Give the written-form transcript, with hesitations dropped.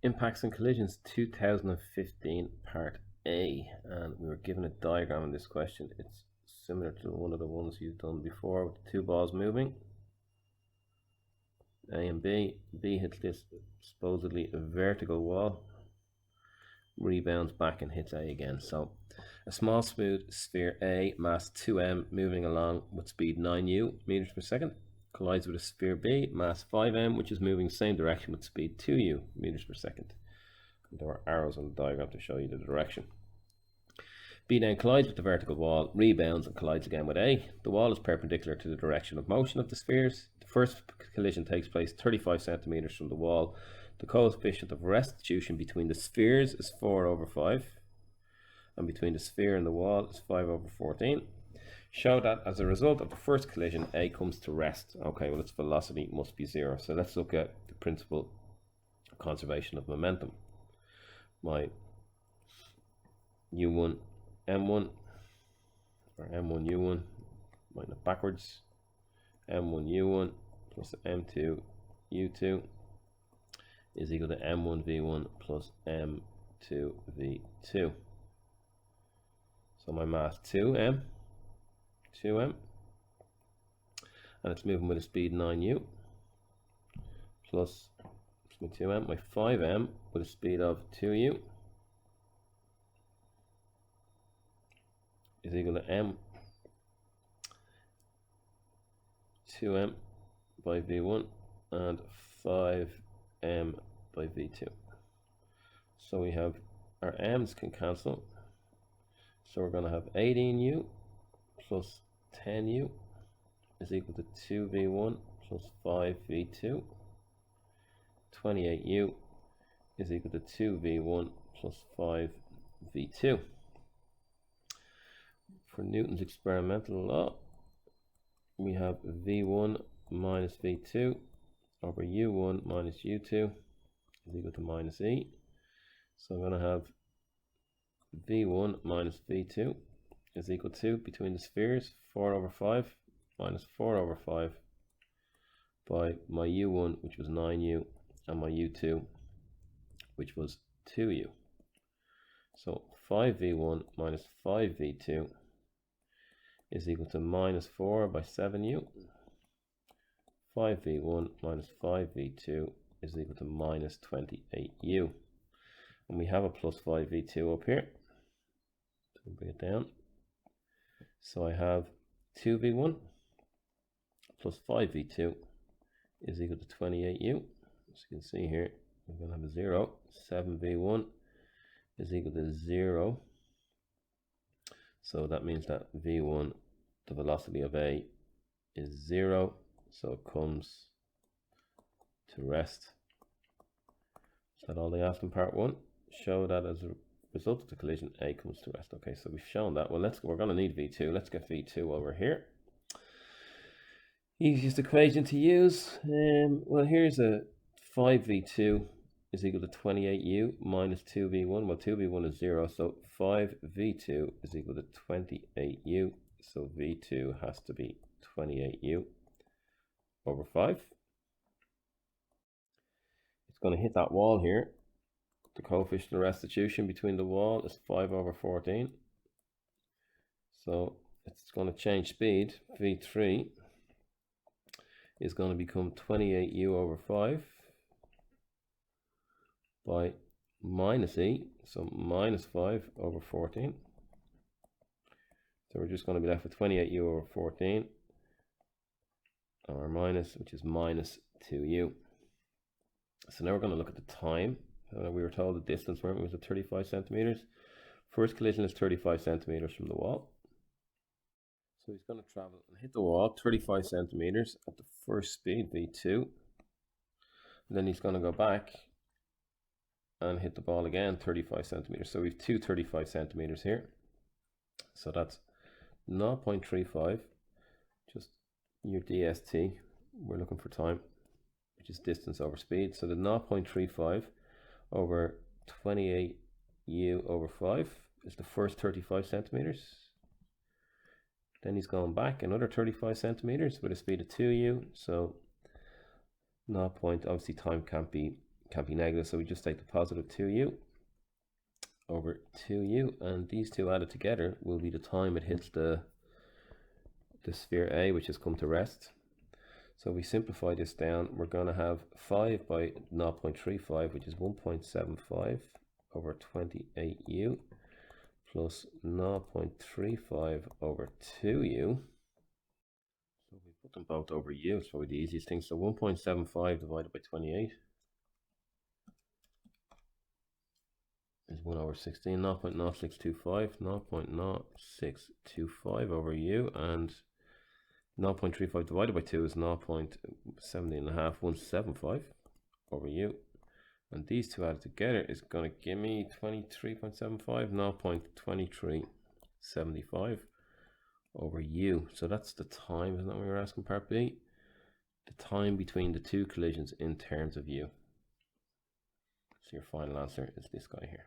Impacts and Collisions 2015 Part A, and we were given a diagram in this question. It's similar to one of the ones you've done before with the two balls moving, A and B. B hits this supposedly a vertical wall, rebounds back and hits A again. So a small smooth sphere A, mass 2m, moving along with speed 9u meters per second, collides with a sphere B, mass 5m, which is moving the same direction with speed 2u meters per second. And there are arrows on the diagram to show you the direction. B then collides with the vertical wall, rebounds and collides again with A. The wall is perpendicular to the direction of motion of the spheres. The first collision takes place 35 centimeters from the wall. The coefficient of restitution between the spheres is 4/5, and between the sphere and the wall is 5/14. Show that as a result of the first collision, A comes to rest. Okay, well, its velocity must be 0. So let's look at the principle of conservation of momentum. My U1, M1, or M1, U1, might not backwards, M1, U1 plus M2, U2 is equal to M1, V1 plus M2, V2. So my mass 2m, and it's moving with a speed 9u, plus my 2m, my 5m with a speed of 2u is equal to m 2m by v1 and 5m by v2. So we have our m's can cancel. So we're going to have 18u plus 10u is equal to 2v1 plus 5v2. 28u is equal to 2v1 plus 5v2. For Newton's experimental law, we have v1 minus v2 over u1 minus u2 is equal to minus e. So I'm going to have v1 minus v2 is equal to, between the spheres, 4/5 minus 4/5 by my u1, which was 9u, and my u2, which was 2u. So 5v1 minus 5v2 is equal to minus 4 by 7u. 5v1 minus 5v2 is equal to minus 28u. And we have a plus 5v2 up here. So bring it down. So I have 2v1 plus 5v2 is equal to 28u. As you can see here, we're going to have a 0. 7v1 is equal to 0. So that means that v1, the velocity of A, is 0. So it comes to rest. Is that all they asked in part 1? Show that as a result of the collision, A comes to rest. Okay, so we've shown that. Well, we're going to need V2. Let's get V2 over here. Easiest equation to use. Well, here's a 5v2 is equal to 28u minus 2v1. Well, 2v1 is 0, so 5v2 is equal to 28u. So v2 has to be 28u over 5. It's going to hit that wall here. The coefficient of restitution between the wall is 5/14. So it's going to change speed. V3 is going to become 28u over 5 by minus e, so minus 5/14. So we're just going to be left with 28u over 14, or minus, which is minus 2u. So now we're going to look at the time. We were told the distance, weren't we, was at 35 centimeters. First collision is 35 centimeters from the wall. So he's going to travel and hit the wall 35 centimeters at the first speed, v2. And then he's going to go back and hit the ball again 35 centimeters. So we have two 35 centimeters here. So that's 0.35, just your DST. We're looking for time, which is distance over speed. So the 0.35 over 28u over 5 is the first 35 centimeters. Then he's going back another 35 centimeters with a speed of 2u. So 0. Obviously time can't be can't be negative, so we just take the positive 2u over 2u, and these two added together will be the time it hits the sphere A, which has come to rest. So we simplify this down, we're going to have 5 by 0.35, which is 1.75 over 28u, plus 0.35 over 2u. So we put them both over u, it's probably the easiest thing. So 1.75 divided by 28 is 1 over 16, 0.0625, 0.0625 over u, and 0.35 divided by 2 is 0.175 over u. And these two added together is going to give me 23.75, 0.2375 over u. So that's the time, isn't that what we were asking part B? The time between the two collisions in terms of u. So your final answer is this guy here.